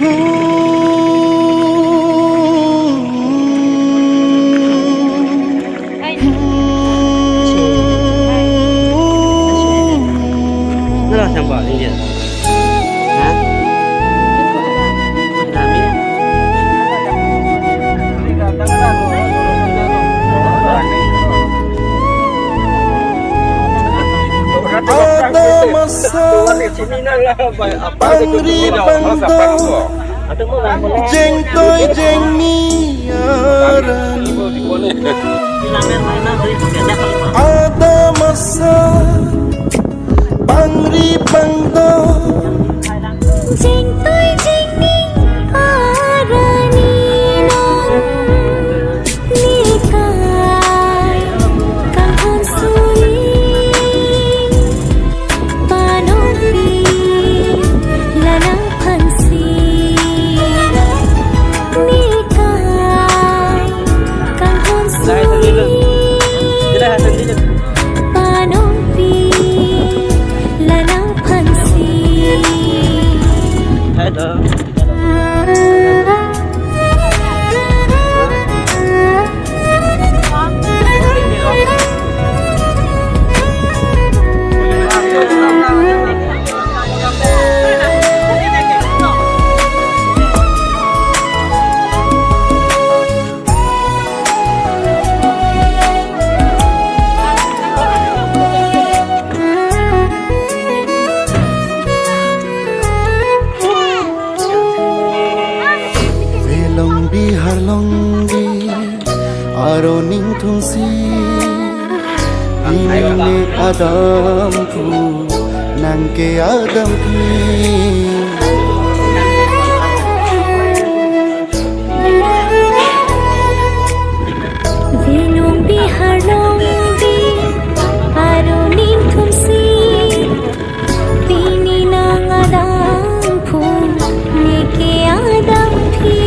Nó là thằng bảo gì vậy? Hả? Làm gì? Ada masa pangri pangdo jeng toy jeng miaran ada masa pangri pangdo jeng toy jeng miaran nikah kahon sui panopi lanang pansi nikah kahon sui panopi lanang pansi Ada. harlonggi aroning thungsi inne adam pu nangke adam pi Velong bihar longgi aroning thungsi pini nang adam pu neke adam pi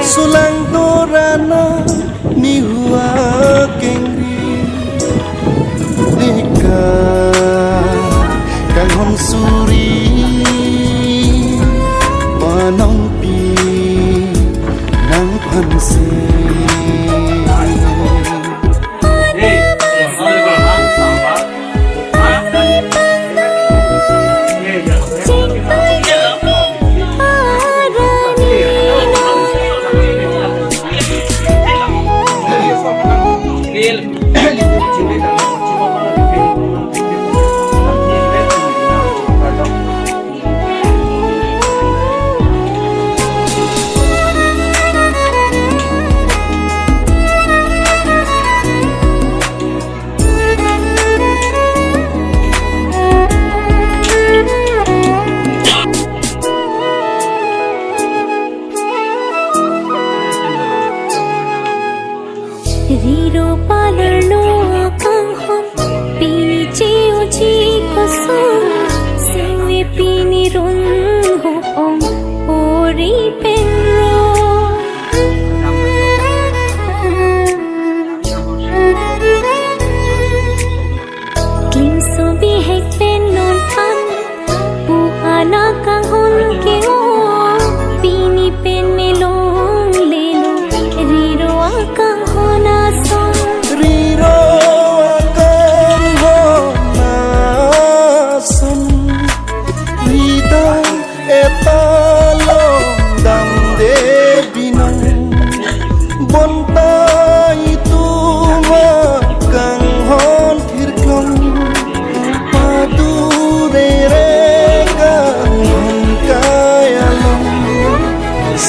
sulang dorana ni hua kengri deka kang hon suri panong pi nang panse Riro palar no akang hon pini cheo chi kosong sewe pini ron ho ong ori penro kim so bi hek pen non pan pu ana kang hon ke o pini pen me long le lo riro akang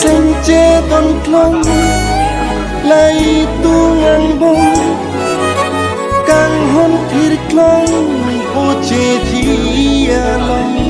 Senche đón clong lấy tu ngang bông càng hôn thịt clong ô chê thi lòng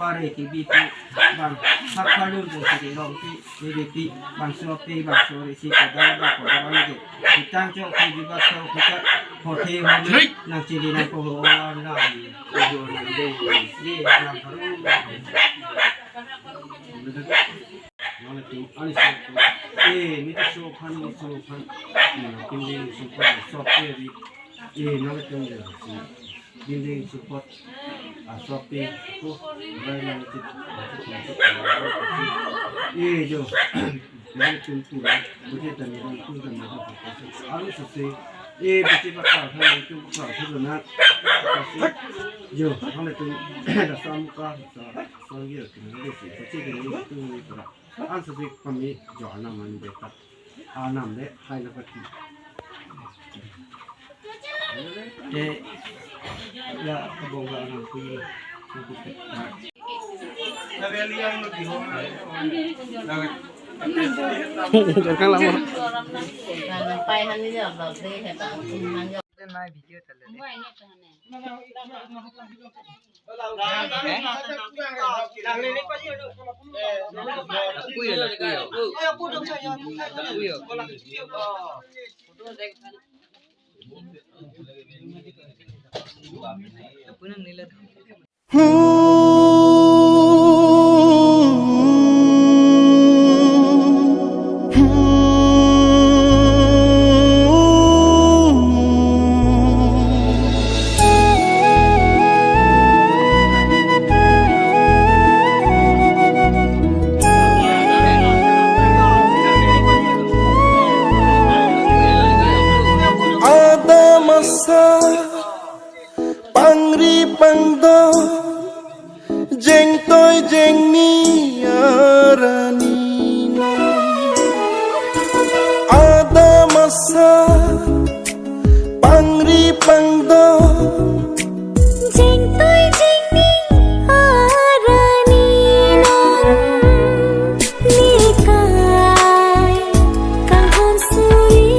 Pare ti biti bang hakhalun de ti long ti de ti bang so pe bang so ri si ta da ba ko da ni de ti tang cho ki di ba so ki ta ho the ho ni na chi di na ko ho na ni yo na de ni na ko no le tu ani so ni ta so khan ni so khan ni kin de so ko so pe ri no le tu de building support shopping ko banyak jo yang tentu budget dan itu dan harus selesai budget bakal hal itu bakal sebenarnya jo hal itu ada samka sanggil kini budget ini itu berapa ansur kami jangan mana dekat anam deh hai lepas ya kebongkar nanti jangan lama Pai han ni jawab deh hebat, han jawab. Nah video terlalu. Pangri pangdo jeng toy jeng ni arani ada masa pangri pangdo jeng toy jeng ni arani nikai kang hon suri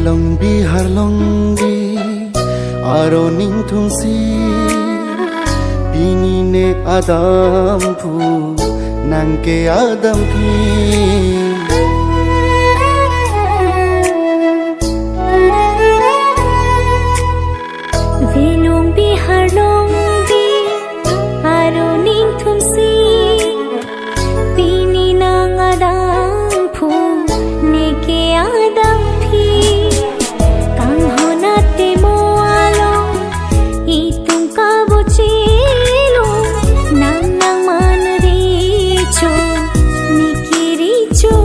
long bihar long bi aro ning thung si bini ne adam phu nang ke adam phi Velong bihar long bi aro ning thung si bini nang adam phu ne ke adam phi Cho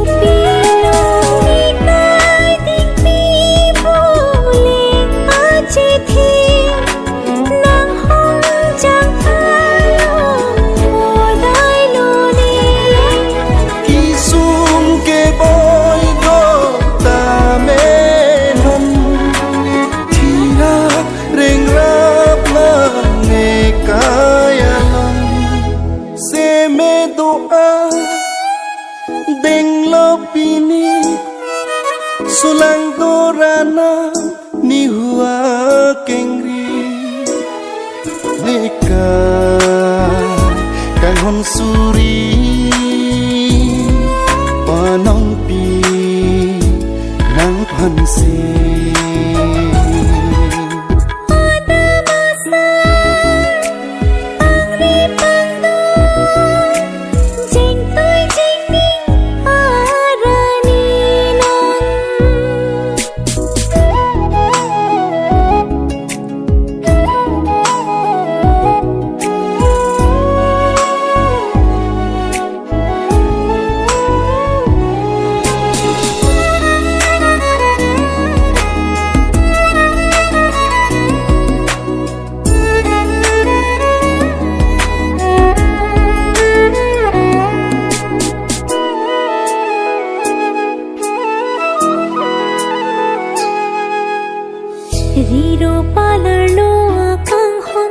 palar lo akang hon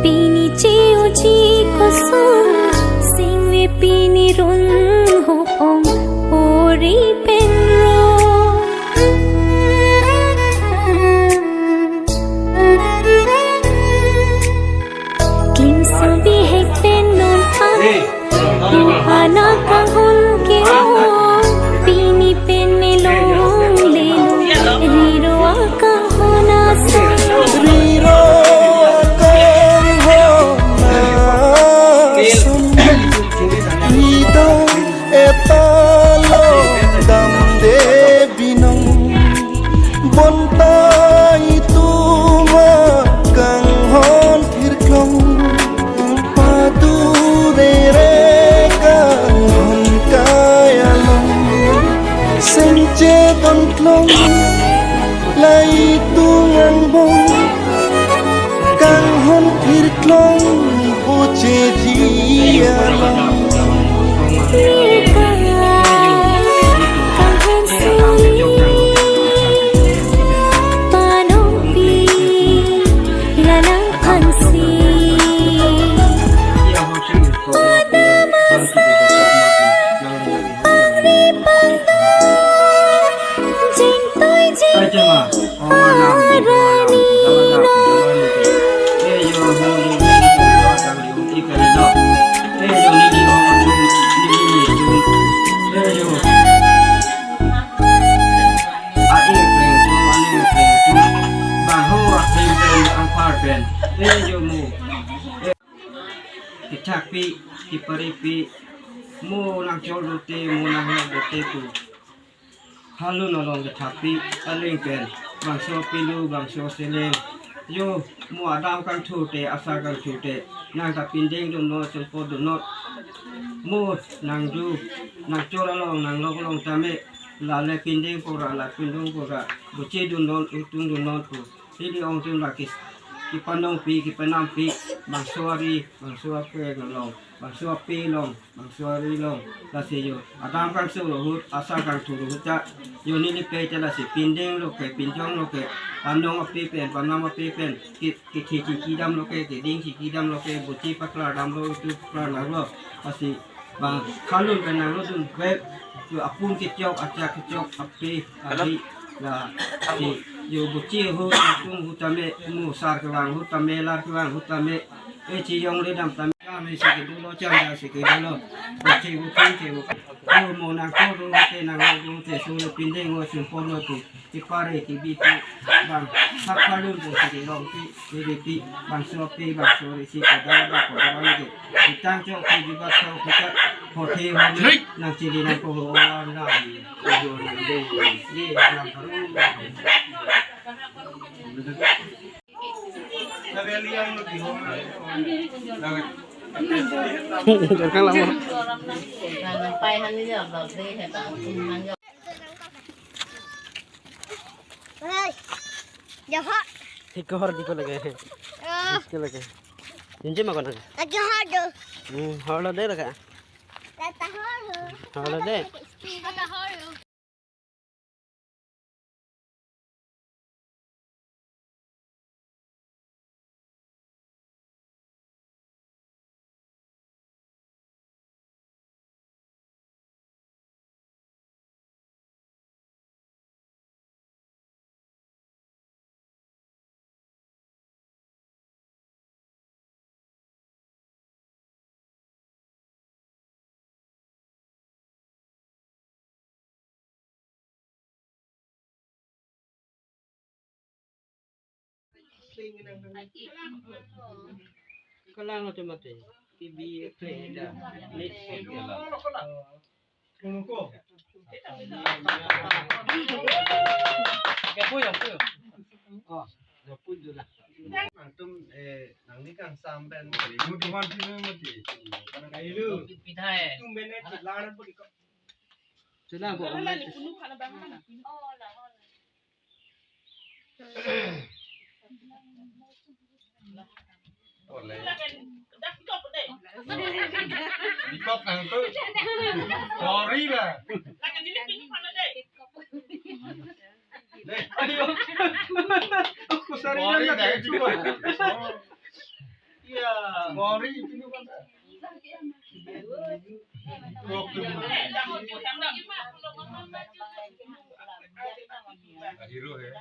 pini chiu chi ko sum sing we pini run ho om ori pen ro kim so bi hai pen non an tu ana kang hon ke o pini pen me long le ri ro akang hona sa Riro akang hona sun Hidong etalo dam de binong Bontai tuma kang hon thirklong Padu re kang hon kayalong Senche bontlong Lai tungang bong Kang hon thirklong Boche jialong Kitak pi, kipari pi, mo nang jol rote, mo nang nang rote tu. Halu nolong kitak pi, aling pen, bangso pilu, bangso seleng. Yo, mo adam kang chute, asar kang chute, nang kapindeng do no, sempo do no. Mo nang du, nang jol along, nang long tame, lale pindeng pora, la pindeng pora, buce do no, utung do no tu. Jadi orang tu lakis. Kipanong pi, kipanam pi, bangsuari, bangsuape long, bangsuapi long, bangsuari long, lasi yo. Adam kang suruhut, asal kang suruhut tak. Yo ni pe cala si pindeng lo ke, pinjong lo ke, panong api pen, panam api pen, kidam lo ke, kiding kidam lo ke, buci paklar dam lo itu paklar lo, lasi bang kalun penang lo tu web, yo apun kicok, acak kicok api, api lah si yo buci hu tung hutame mu sar kewang hutame lar kewang hutame ci yong le dam tam ya me si ke dulu chang ya si ke dulu buci buci ke yo mo nang ko ru te nang ru te su le pindeng ngo sun pon lo tu ki pare ki bi tu bang hak kalun tu si ke long pi pi bang so pi bang so ri si ke da ko da ke ki tang chok ki bi ba ko ki ta ho the ho ni nang chi di nang ko ho na ni yo nang de ni nang ru Jangan lama. Sampai hari ni dah deh hebang kuman yo. Jahat. Tik और दिखो लगे हैं इसके लगे जिंजे में कौन है Jahat tu. हौला दे लगा हौला दे Kalau macam mati, TV play dah, net lah. Gapo yang tu? Oh, gapo tu lah. Antum nang ni kan sampai muti mati muti. Kayu. Pidai. Tum benar celana pun ikut. Celana pun. Celana ni penuh kana bangana. Oh lah. Oleh. Dah kop deh. Dikop nang tu. Sorry lah. Lakan ini penuh kana deh. Ayo. Aku Mori dah juga. Iya, Mori itu kan. Hero ya.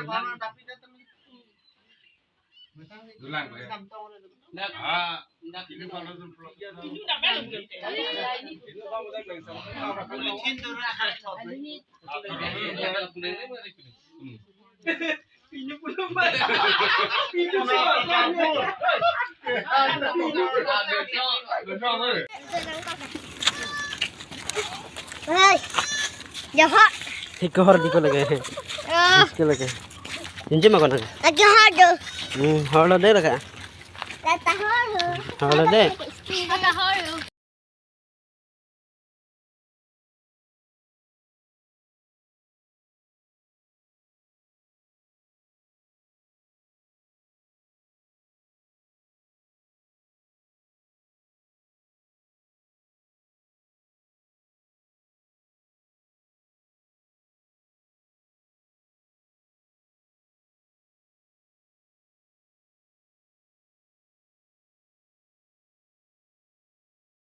Mana tapi datang. Dulang ya. Nak ini kalau tu vlog. Ini dah bel. Ini kamu dah bilang sama. Kulitin tu lah. Pinyu belum ada. Pinyu Jahat. एक और दिको लगे हैं इसके लगे जिंजे में कौन है Lagi hado. हौला दे रखा Lata hado. हौला दे Lata hado.